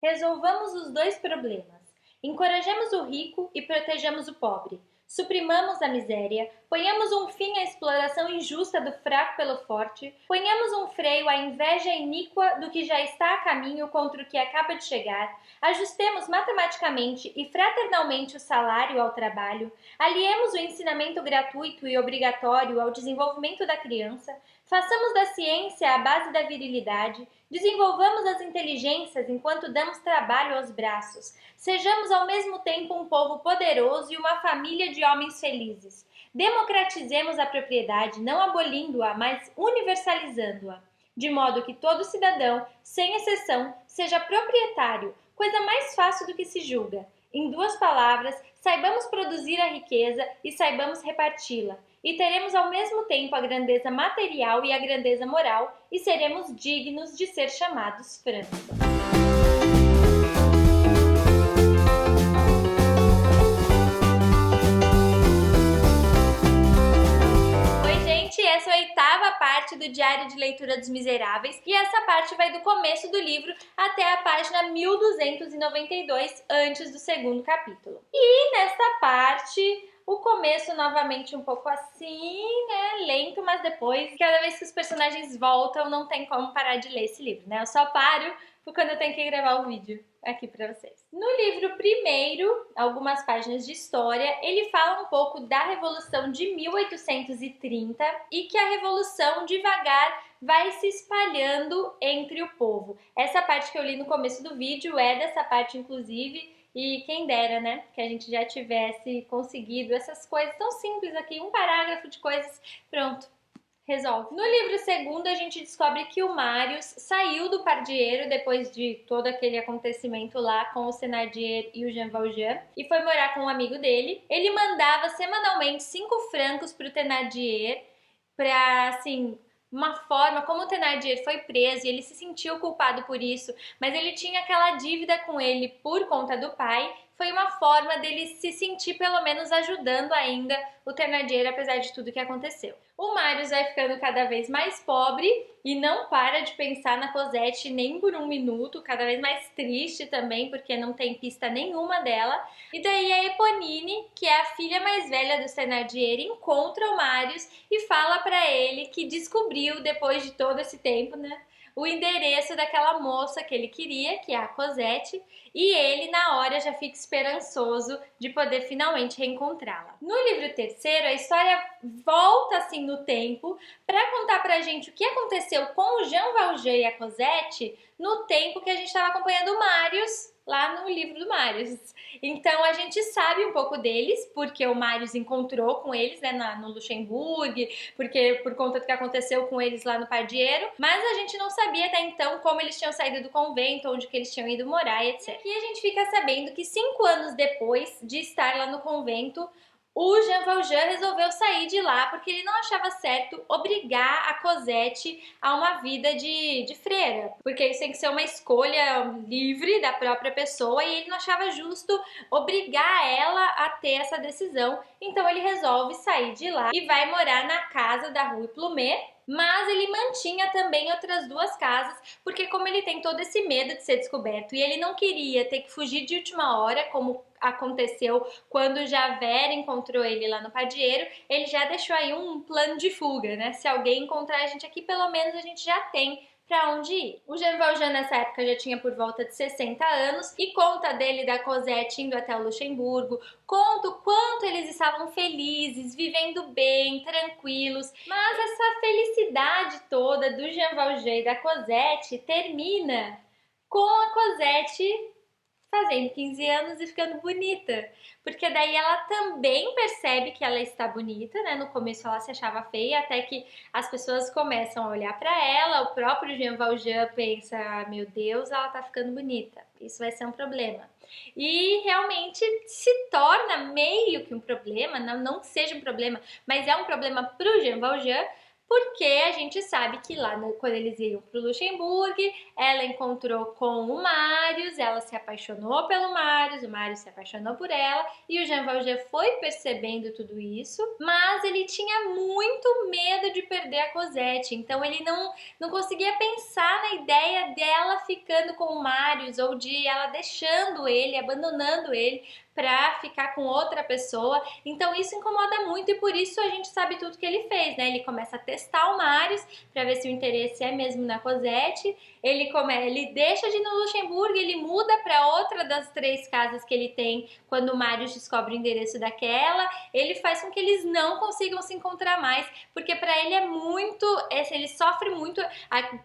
Resolvamos os dois problemas. Encorajemos o rico e protejamos o pobre. Suprimamos a miséria, ponhamos um fim à exploração injusta do fraco pelo forte, ponhamos um freio à inveja iníqua do que já está a caminho contra o que acaba de chegar, ajustemos matematicamente e fraternalmente o salário ao trabalho, aliemos o ensinamento gratuito e obrigatório ao desenvolvimento da criança, façamos da ciência a base da virilidade, desenvolvamos as inteligências enquanto damos trabalho aos braços. Sejamos ao mesmo tempo um povo poderoso e uma família de homens felizes. Democratizemos a propriedade, não abolindo-a, mas universalizando-a, de modo que todo cidadão, sem exceção, seja proprietário, coisa mais fácil do que se julga. Em duas palavras, saibamos produzir a riqueza e saibamos reparti-la, e teremos ao mesmo tempo a grandeza material e a grandeza moral, e seremos dignos de ser chamados França. Essa é a oitava parte do Diário de Leitura dos Miseráveis, e essa parte vai do começo do livro até a página 1292, antes do segundo capítulo. E nesta parte, o começo novamente um pouco assim, né, lento, mas depois, cada vez que os personagens voltam, não tem como parar de ler esse livro, né? Eu só paro quando eu tenho que gravar o vídeo aqui para vocês. No livro primeiro, algumas páginas de história, ele fala um pouco da Revolução de 1830 e que a Revolução devagar vai se espalhando entre o povo. Essa parte que eu li no começo do vídeo é dessa parte, inclusive, e quem dera, né, que a gente já tivesse conseguido essas coisas tão simples aqui, um parágrafo de coisas, pronto. Resolve. No livro segundo, a gente descobre que o Marius saiu do pardieiro depois de todo aquele acontecimento lá com o Thénardier e o Jean Valjean e foi morar com um amigo dele. Ele mandava semanalmente 5 francos pro Thénardier pra, assim, uma forma, como o Thénardier foi preso e ele se sentiu culpado por isso, mas ele tinha aquela dívida com ele por conta do pai, foi uma forma dele se sentir pelo menos ajudando ainda o Thénardier, apesar de tudo que aconteceu. O Marius vai ficando cada vez mais pobre e não para de pensar na Cosette nem por um minuto, cada vez mais triste também, porque não tem pista nenhuma dela. E daí a Eponine, que é a filha mais velha do Thénardier, encontra o Marius e fala para ele que descobriu, depois de todo esse tempo, né, o endereço daquela moça que ele queria, que é a Cosette, e ele, na hora, já fica esperançoso de poder finalmente reencontrá-la. No livro terceiro, a história volta assim no tempo para contar pra gente o que aconteceu com o Jean Valjean e a Cosette no tempo que a gente estava acompanhando o Marius lá no livro do Marius. Então a gente sabe um pouco deles, porque o Marius encontrou com eles, né, no Luxemburgo, porque por conta do que aconteceu com eles lá no Pardieiro, mas a gente não sabia até então como eles tinham saído do convento, onde que eles tinham ido morar, etc. E aqui a gente fica sabendo que 5 anos depois de estar lá no convento, o Jean Valjean resolveu sair de lá porque ele não achava certo obrigar a Cosette a uma vida de freira, porque isso tem que ser uma escolha livre da própria pessoa e ele não achava justo obrigar ela a ter essa decisão. Então ele resolve sair de lá e vai morar na casa da Rue Plumet, mas ele mantinha também outras 2 casas, porque como ele tem todo esse medo de ser descoberto e ele não queria ter que fugir de última hora, como aconteceu quando Javert encontrou ele lá no Pardieiro, ele já deixou aí um plano de fuga, né? Se alguém encontrar a gente aqui, pelo menos a gente já tem para onde ir. O Jean Valjean nessa época já tinha por volta de 60 anos e conta dele da Cosette indo até o Luxemburgo, conta o quanto eles estavam felizes, vivendo bem, tranquilos, mas essa felicidade toda do Jean Valjean e da Cosette termina com a Cosette fazendo 15 anos e ficando bonita, porque daí ela também percebe que ela está bonita, né? No começo ela se achava feia, até que as pessoas começam a olhar para ela, o próprio Jean Valjean pensa, ah, meu Deus, ela tá ficando bonita, isso vai ser um problema. E realmente se torna meio que um problema, não que seja um problema, mas é um problema pro Jean Valjean, porque a gente sabe que lá quando eles iam pro Luxemburgo, ela encontrou com o Marius, ela se apaixonou pelo Marius, o Marius se apaixonou por ela e o Jean Valjean foi percebendo tudo isso, mas ele tinha muito medo de perder a Cosette, então ele não conseguia pensar na ideia dela ficando com o Marius ou de ela deixando ele, abandonando ele pra ficar com outra pessoa. Então isso incomoda muito e por isso a gente sabe tudo que ele fez, né? Ele começa a testar o Marius pra ver se o interesse é mesmo na Cosette. Ele deixa de ir no Luxemburgo, ele muda pra outra das 3 casas que ele tem quando o Marius descobre o endereço daquela. Ele faz com que eles não consigam se encontrar mais, porque pra ele é muito, ele sofre muito.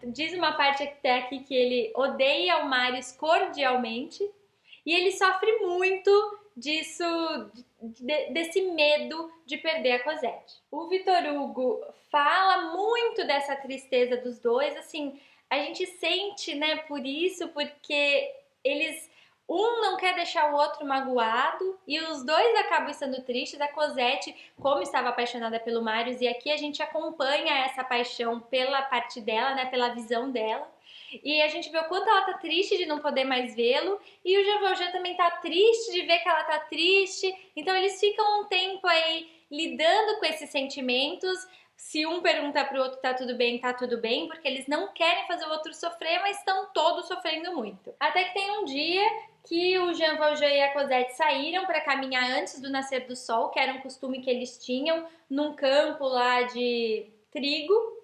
Diz uma parte até aqui que ele odeia o Marius cordialmente e ele sofre muito desse medo de perder a Cosette. O Victor Hugo fala muito dessa tristeza dos dois, assim, a gente sente, né, por isso, porque um não quer deixar o outro magoado e os dois acabam estando tristes. A Cosette, como estava apaixonada pelo Marius, e aqui a gente acompanha essa paixão pela parte dela, né, pela visão dela. E a gente vê o quanto ela tá triste de não poder mais vê-lo. E o Jean Valjean também tá triste de ver que ela tá triste. Então eles ficam um tempo aí lidando com esses sentimentos. Se um pergunta pro outro tá tudo bem, porque eles não querem fazer o outro sofrer, mas estão todos sofrendo muito. Até que tem um dia que o Jean Valjean e a Cosette saíram para caminhar antes do nascer do sol, que era um costume que eles tinham num campo lá de trigo.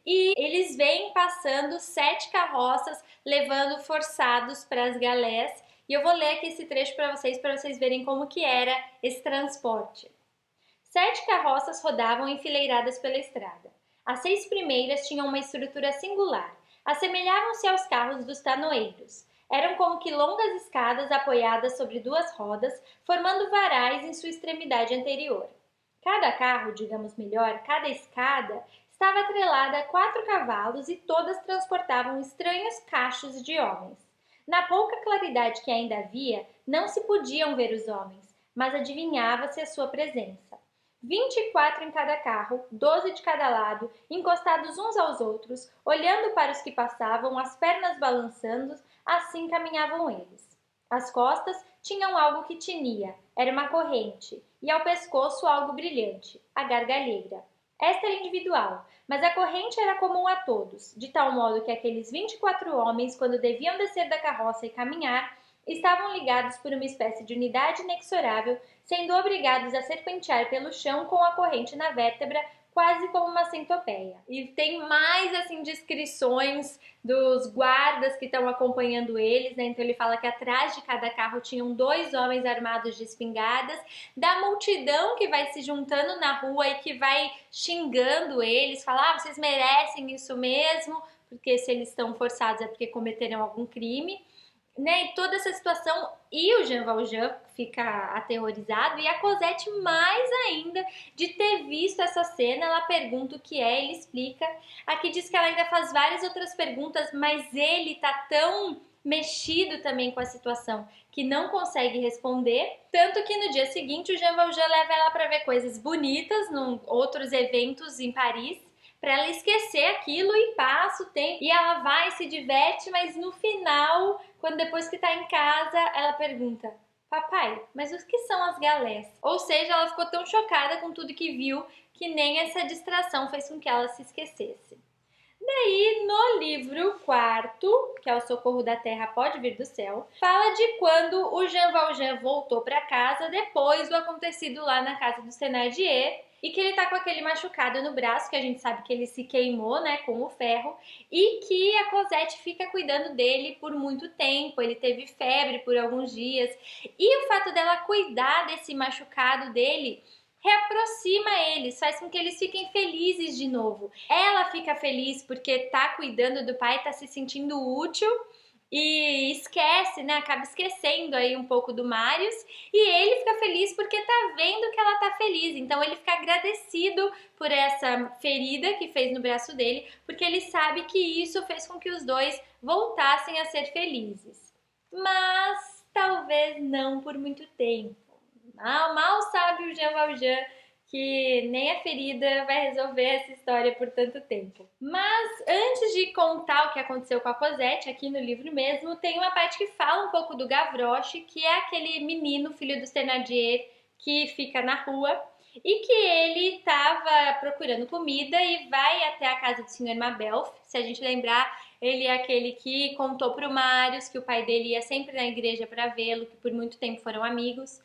E eles vêm passando 7 carroças levando forçados para as galés. E eu vou ler aqui esse trecho para vocês verem como que era esse transporte. 7 carroças rodavam enfileiradas pela estrada. As 6 primeiras tinham uma estrutura singular. Assemelhavam-se aos carros dos tanoeiros. Eram como que longas escadas apoiadas sobre 2 rodas, formando varais em sua extremidade anterior. Cada carro, digamos melhor, cada escada, estava atrelada a 4 cavalos e todas transportavam estranhos cachos de homens. Na pouca claridade que ainda havia, não se podiam ver os homens, mas adivinhava-se a sua presença. 24 em cada carro, 12 de cada lado, encostados uns aos outros, olhando para os que passavam, as pernas balançando, assim caminhavam eles. As costas tinham algo que tinia, era uma corrente, e ao pescoço algo brilhante, a gargalheira. Esta era individual, mas a corrente era comum a todos, de tal modo que aqueles 24 homens, quando deviam descer da carroça e caminhar, estavam ligados por uma espécie de unidade inexorável, sendo obrigados a serpentear pelo chão com a corrente na vértebra, quase como uma centopeia. E tem mais, assim, descrições dos guardas que estão acompanhando eles, né? Então ele fala que atrás de cada carro tinham 2 homens armados de espingardas, da multidão que vai se juntando na rua e que vai xingando eles, fala, vocês merecem isso mesmo, porque se eles estão forçados é porque cometeram algum crime. Né, e toda essa situação, e o Jean Valjean fica aterrorizado, e a Cosette mais ainda de ter visto essa cena. Ela pergunta o que é, ele explica. Aqui diz que ela ainda faz várias outras perguntas, mas ele tá tão mexido também com a situação que não consegue responder, tanto que no dia seguinte o Jean Valjean leva ela para ver coisas bonitas, outros eventos em Paris, para ela esquecer aquilo, e passa o tempo e ela vai, se diverte, mas no final, quando depois que tá em casa, ela pergunta: papai, mas o que são as galés? Ou seja, ela ficou tão chocada com tudo que viu que nem essa distração fez com que ela se esquecesse. Daí, no livro 4, que é O Socorro da Terra Pode Vir do Céu, fala de quando o Jean Valjean voltou para casa depois do acontecido lá na casa do Thénardier, e que ele tá com aquele machucado no braço, que a gente sabe que ele se queimou, né, com o ferro, e que a Cosette fica cuidando dele por muito tempo. Ele teve febre por alguns dias, e o fato dela cuidar desse machucado dele reaproxima eles, faz com que eles fiquem felizes de novo. Ela fica feliz porque tá cuidando do pai, tá se sentindo útil, e esquece, né? Acaba esquecendo aí um pouco do Marius, e ele fica feliz porque tá vendo que ela tá feliz. Então ele fica agradecido por essa ferida que fez no braço dele, porque ele sabe que isso fez com que os dois voltassem a ser felizes. Mas talvez não por muito tempo. Mal sabe o Jean Valjean que nem a ferida vai resolver essa história por tanto tempo. Mas antes de contar o que aconteceu com a Cosette, aqui no livro mesmo, tem uma parte que fala um pouco do Gavroche, que é aquele menino, filho do Thénardier, que fica na rua e que ele estava procurando comida e vai até a casa do Sr. Mabeuf. Se a gente lembrar, ele é aquele que contou para o Marius que o pai dele ia sempre na igreja para vê-lo, que por muito tempo foram amigos.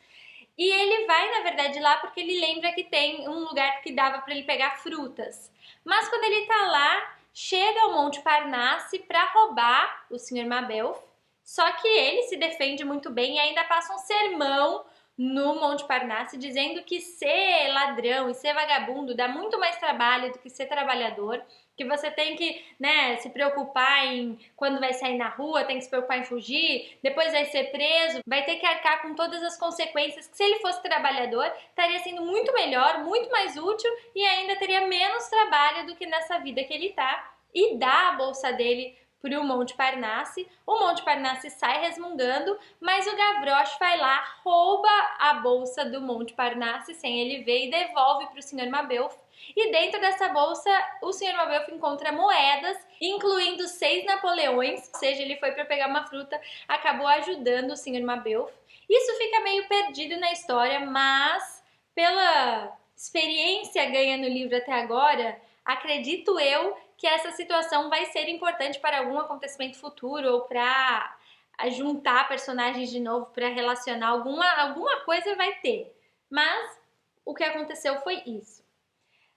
E ele vai, na verdade, lá porque ele lembra que tem um lugar que dava para ele pegar frutas. Mas quando ele tá lá, chega ao Monte Parnasse para roubar o Sr. Mabeuf. Só que ele se defende muito bem e ainda passa um sermão no Monte Parnasse dizendo que ser ladrão e ser vagabundo dá muito mais trabalho do que ser trabalhador, que você tem que, né, se preocupar em quando vai sair na rua, tem que se preocupar em fugir, depois vai ser preso, vai ter que arcar com todas as consequências, que se ele fosse trabalhador, estaria sendo muito melhor, muito mais útil e ainda teria menos trabalho do que nessa vida que ele tá, e dá a bolsa dele para o Monte Parnasse. O Monte Parnasse sai resmungando, mas o Gavroche vai lá, rouba a bolsa do Monte Parnasse sem ele ver e devolve para o Sr. Mabeuf. E dentro dessa bolsa, o Sr. Mabeuf encontra moedas, incluindo 6 napoleões, ou seja, ele foi para pegar uma fruta, acabou ajudando o Sr. Mabeuf. Isso fica meio perdido na história, mas pela experiência ganha no livro até agora, acredito eu que essa situação vai ser importante para algum acontecimento futuro ou para juntar personagens de novo, para relacionar alguma coisa vai ter. Mas o que aconteceu foi isso.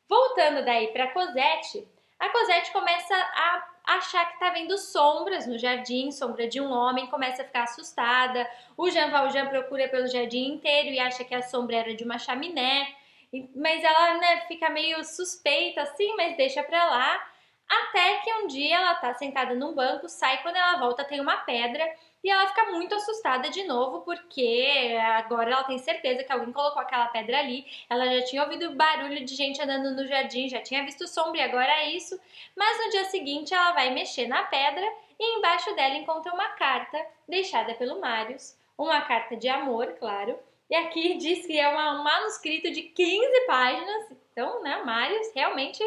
Voltando daí para Cosette, a Cosette começa a achar que tá vendo sombras no jardim, sombra de um homem, começa a ficar assustada. O Jean Valjean procura pelo jardim inteiro e acha que a sombra era de uma chaminé, mas ela, né, fica meio suspeita assim, mas deixa pra lá. Até que um dia ela tá sentada num banco, sai, quando ela volta tem uma pedra e ela fica muito assustada de novo porque agora ela tem certeza que alguém colocou aquela pedra ali. Ela já tinha ouvido barulho de gente andando no jardim, já tinha visto sombra e agora é isso. Mas no dia seguinte ela vai mexer na pedra e embaixo dela encontra uma carta deixada pelo Marius, uma carta de amor, claro. E aqui diz que é um manuscrito de 15 páginas, então, né, Marius realmente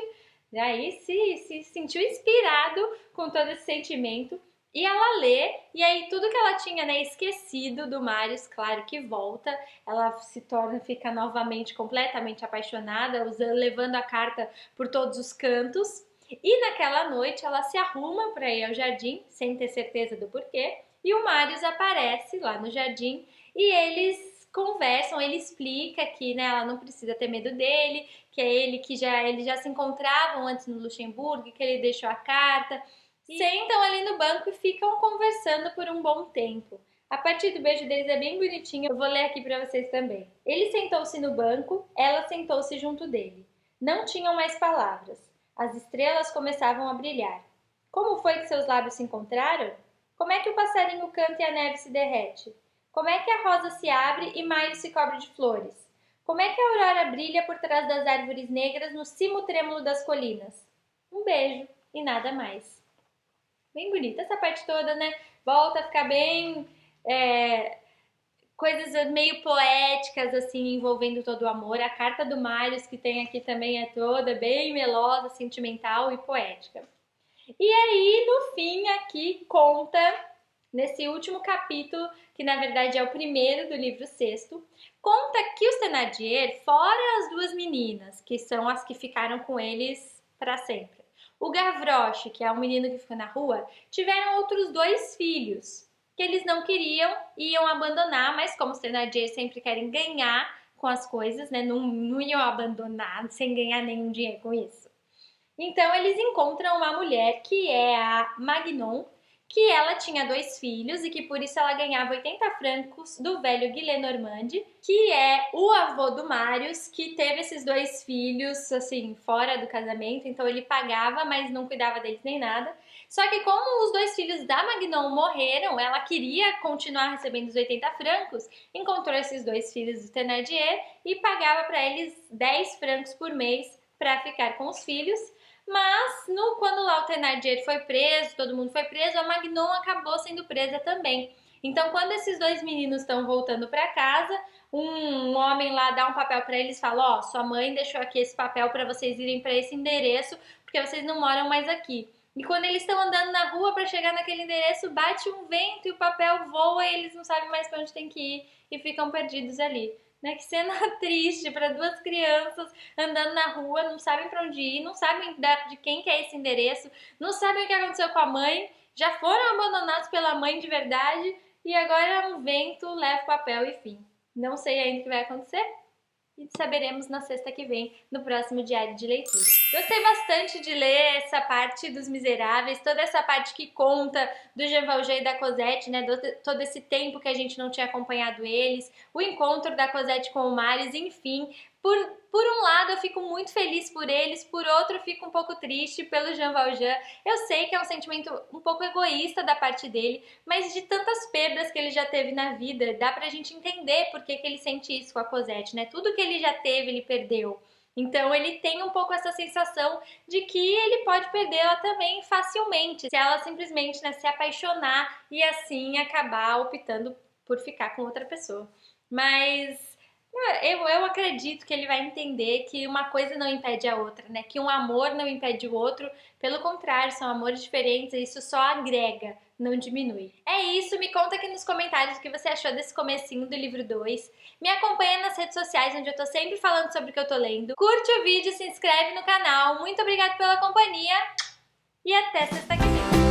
aí se sentiu inspirado com todo esse sentimento. E ela lê, e aí tudo que ela tinha, né, esquecido do Marius, claro que volta. Ela fica novamente completamente apaixonada, levando a carta por todos os cantos. E naquela noite ela se arruma para ir ao jardim, sem ter certeza do porquê. E o Marius aparece lá no jardim e eles conversam, ele explica que, né, ela não precisa ter medo dele, que é ele que eles já se encontravam antes no Luxemburgo, que ele deixou a carta. Sentam ali no banco e ficam conversando por um bom tempo. A partir do beijo deles é bem bonitinho, eu vou ler aqui para vocês também. Ele sentou-se no banco, ela sentou-se junto dele. Não tinham mais palavras. As estrelas começavam a brilhar. Como foi que seus lábios se encontraram? Como é que o passarinho canta e a neve se derrete? Como é que a rosa se abre e maio se cobre de flores? Como é que a aurora brilha por trás das árvores negras no cimo trêmulo das colinas? Um beijo e nada mais. Bem bonita essa parte toda, né? Volta a ficar bem... coisas meio poéticas, assim, envolvendo todo o amor. A carta do Marius, que tem aqui também, é toda bem melosa, sentimental e poética. E aí, no fim, aqui conta... Nesse último capítulo, que na verdade é o primeiro do livro sexto, conta que os Thénardier, fora as duas meninas, que são as que ficaram com eles para sempre, o Gavroche, que é o menino que ficou na rua, tiveram outros 2 filhos, que eles não queriam, iam abandonar, mas como os Thénardier sempre querem ganhar com as coisas, né, não iam abandonar sem ganhar nenhum dinheiro com isso. Então eles encontram uma mulher que é a Magnon, que ela tinha 2 filhos e que por isso ela ganhava 80 francos do velho Guillenormand, que é o avô do Marius, que teve esses 2 filhos, assim, fora do casamento, então ele pagava, mas não cuidava deles nem nada. Só que como os 2 filhos da Magnon morreram, ela queria continuar recebendo os 80 francos, encontrou esses 2 filhos do Thénardier e pagava para eles 10 francos por mês para ficar com os filhos. Mas quando lá o Thénardier foi preso, todo mundo foi preso, a Magnon acabou sendo presa também. Então, quando esses dois meninos estão voltando para casa, um homem lá dá um papel para eles e fala: ó, sua mãe deixou aqui esse papel para vocês irem para esse endereço, porque vocês não moram mais aqui. E quando eles estão andando na rua para chegar naquele endereço, bate um vento e o papel voa e eles não sabem mais para onde tem que ir e ficam perdidos ali. Né? Que cena triste para duas crianças andando na rua, não sabem para onde ir, não sabem de quem que é esse endereço, não sabem o que aconteceu com a mãe, já foram abandonados pela mãe de verdade e agora um vento leva o papel e fim. Não sei ainda o que vai acontecer. E saberemos na sexta que vem, no próximo diário de leitura. Gostei bastante de ler essa parte dos Miseráveis, toda essa parte que conta do Jean Valjean e da Cosette, né? Todo esse tempo que a gente não tinha acompanhado eles, o encontro da Cosette com o Marius, enfim. Por um lado eu fico muito feliz por eles, por outro eu fico um pouco triste pelo Jean Valjean. Eu sei que é um sentimento um pouco egoísta da parte dele, mas de tantas perdas que ele já teve na vida, dá pra gente entender por que ele sente isso com a Cosette, né? Tudo que ele já teve, ele perdeu. Então ele tem um pouco essa sensação de que ele pode perdê-la também facilmente, se ela simplesmente, né, se apaixonar e assim acabar optando por ficar com outra pessoa. Mas eu acredito que ele vai entender que uma coisa não impede a outra, né? Que um amor não impede o outro. Pelo contrário, são amores diferentes e isso só agrega, não diminui. É isso, me conta aqui nos comentários o que você achou desse comecinho do livro 2. Me acompanha nas redes sociais, onde eu tô sempre falando sobre o que eu tô lendo. Curte o vídeo, se inscreve no canal. Muito obrigada pela companhia e até sexta que vem.